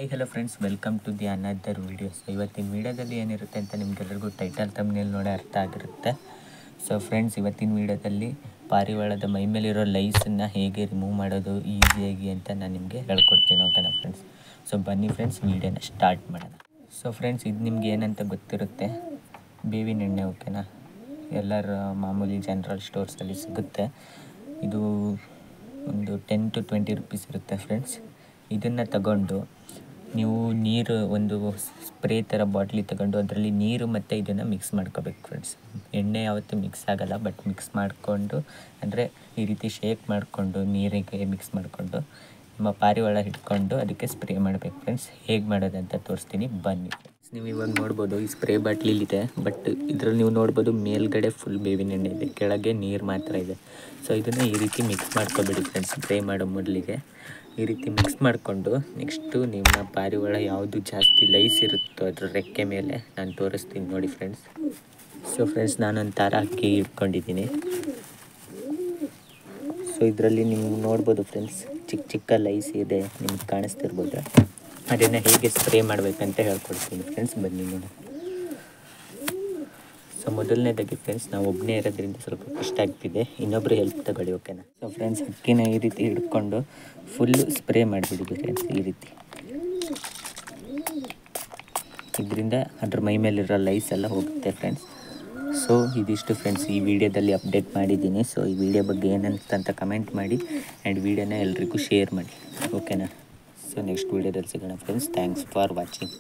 Hi hello friends, welcome to the another video. So ಇವತ್ತಿನ ವೀಡಿಯೋದಲ್ಲಿ ಏನಿರುತ್ತೆ ಅಂತ ನಿಮ್ಗೆಲ್ಲರಿಗೂ ಟೈಟಲ್ ಥಂಬ್ನೇಲ್ ನೋಡಿ ಅರ್ಥ ಆಗಿರುತ್ತೆ. ಸೊ ಫ್ರೆಂಡ್ಸ್, ಇವತ್ತಿನ ವೀಡಿಯೋದಲ್ಲಿ ಪಾರಿವಾಳದ ಮೈ ಮೇಲಿರೋ ಲೈಸನ್ನು ಹೇಗೆ ರಿಮೂವ್ ಮಾಡೋದು ಈಸಿಯಾಗಿ ಅಂತ ನಾನು ನಿಮಗೆ ಹೇಳ್ಕೊಡ್ತೀನಿ. ಓಕೆನಾ ಫ್ರೆಂಡ್ಸ್? ಸೊ ಬನ್ನಿ ಫ್ರೆಂಡ್ಸ್, ವೀಡಿಯೋನ ಸ್ಟಾರ್ಟ್ ಮಾಡೋಣ. ಸೊ ಫ್ರೆಂಡ್ಸ್, ಇದು ನಿಮ್ಗೆ ಏನಂತ ಗೊತ್ತಿರುತ್ತೆ, ಬೇವಿನ ಎಣ್ಣೆ. ಓಕೆನಾ? ಎಲ್ಲರ ಮಾಮೂಲಿ ಜನರಲ್ ಸ್ಟೋರ್ಸಲ್ಲಿ ಸಿಗುತ್ತೆ. ಇದು ಒಂದು 10 to 20 ರುಪೀಸ್ ಇರುತ್ತೆ ಫ್ರೆಂಡ್ಸ್. ಇದನ್ನು ತಗೊಂಡು ನೀವು ನೀರು ಒಂದು ಸ್ಪ್ರೇ ಥರ ಬಾಟ್ಲಿ ತಗೊಂಡು ಅದರಲ್ಲಿ ನೀರು ಮತ್ತು ಇದನ್ನು ಮಿಕ್ಸ್ ಮಾಡ್ಕೋಬೇಕು ಫ್ರೆಂಡ್ಸ್. ಎಣ್ಣೆ ಯಾವತ್ತೂ ಮಿಕ್ಸ್ ಆಗೋಲ್ಲ, ಬಟ್ ಮಿಕ್ಸ್ ಮಾಡಿಕೊಂಡು ಅಂದರೆ ಈ ರೀತಿ ಶೇಕ್ ಮಾಡಿಕೊಂಡು ನೀರಿಗೆ ಮಿಕ್ಸ್ ಮಾಡಿಕೊಂಡು ನಿಮ್ಮ ಪಾರಿವಾಳ ಹಿಡ್ಕೊಂಡು ಅದಕ್ಕೆ ಸ್ಪ್ರೇ ಮಾಡಬೇಕು ಫ್ರೆಂಡ್ಸ್. ಹೇಗೆ ಮಾಡೋದಂತ ತೋರಿಸ್ತೀನಿ, ಬನ್ನಿ. ನೀವು ಇವಾಗ ನೋಡ್ಬೋದು, ಈ ಸ್ಪ್ರೇ ಬಾಟ್ಲಿಲಿದೆ, ಬಟ್ ಇದರಲ್ಲಿ ನೀವು ನೋಡ್ಬೋದು ಮೇಲ್ಗಡೆ ಫುಲ್ ಬೇವಿನ ಎಣ್ಣೆ ಇದೆ, ಕೆಳಗೆ ನೀರು ಮಾತ್ರ ಇದೆ. ಸೊ ಇದನ್ನು ಈ ರೀತಿ ಮಿಕ್ಸ್ ಮಾಡ್ಕೊಬೇಡಿ ಫ್ರೆಂಡ್ಸ್. ಸ್ಪ್ರೇ ಮಾಡೋ ಮೊದಲಿಗೆ ಈ ರೀತಿ ಮಿಕ್ಸ್ ಮಾಡಿಕೊಂಡು ನೆಕ್ಸ್ಟು ನಿಮ್ಮ ಪಾರಿವಾಳ ಯಾವುದು ಜಾಸ್ತಿ ಲೈಸ್ ಇರುತ್ತೋ ಅದ್ರ ರೆಕ್ಕೆ ಮೇಲೆ ನಾನು ತೋರಿಸ್ತೀನಿ ನೋಡಿ ಫ್ರೆಂಡ್ಸ್. ಸೊ ಫ್ರೆಂಡ್ಸ್, ನಾನೊಂದು ಥರ ಅಕ್ಕಿ ಇಟ್ಕೊಂಡಿದ್ದೀನಿ. ಸೊ ಇದರಲ್ಲಿ ನೀವು ನೋಡ್ಬೋದು ಫ್ರೆಂಡ್ಸ್, ಚಿಕ್ಕ ಚಿಕ್ಕ ಲೈಸ್ ಇದೆ, ನಿಮ್ಗೆ ಕಾಣಿಸ್ತಿರ್ಬೋದು. ಅದನ್ನು ಹೇಗೆ ಸ್ಪ್ರೇ ಮಾಡಬೇಕಂತ ಹೇಳ್ಕೊಡ್ತೀನಿ ಫ್ರೆಂಡ್ಸ್, ಬನ್ನಿ ನೋಡಿ. ಸೊ ಮೊದಲನೇದಾಗಿ ಫ್ರೆಂಡ್ಸ್, ನಾವು ಒಬ್ಬನೇ ಇರೋದ್ರಿಂದ ಸ್ವಲ್ಪ ಕಷ್ಟ ಆಗ್ತಿದೆ, ಇನ್ನೊಬ್ಬರು ಹೆಲ್ಪ್ ತಗೊಳ್ಳಿ. ಓಕೆನಾ? ಸೊ ಫ್ರೆಂಡ್ಸ್, ಅಕ್ಕಿನ ಈ ರೀತಿ ಹಿಡ್ಕೊಂಡು ಫುಲ್ಲು ಸ್ಪ್ರೇ ಮಾಡಿಬಿಡಿ ಫ್ರೆಂಡ್ಸ್. ಈ ರೀತಿ ಇದರಿಂದ ಅದ್ರ ಮೈ ಮೇಲಿರೋ ಲೈಸ್ ಎಲ್ಲ ಹೋಗುತ್ತೆ ಫ್ರೆಂಡ್ಸ್. ಸೊ ಇದಿಷ್ಟು ಫ್ರೆಂಡ್ಸ್, ಈ ವಿಡಿಯೋದಲ್ಲಿ ಅಪ್ಡೇಟ್ ಮಾಡಿದ್ದೀನಿ. ಸೊ ಈ ವಿಡಿಯೋ ಬಗ್ಗೆ ಏನಂತ ಕಮೆಂಟ್ ಮಾಡಿ ಆ್ಯಂಡ್ ವಿಡಿಯೋನ ಎಲ್ರಿಗೂ ಶೇರ್ ಮಾಡಿ. ಓಕೆನಾ? ಸೊ ನೆಕ್ಸ್ಟ್ ವಿಡಿಯೋದಲ್ಲಿ ಸಿಗೋಣ ಫ್ರೆಂಡ್ಸ್. Thanks for watching.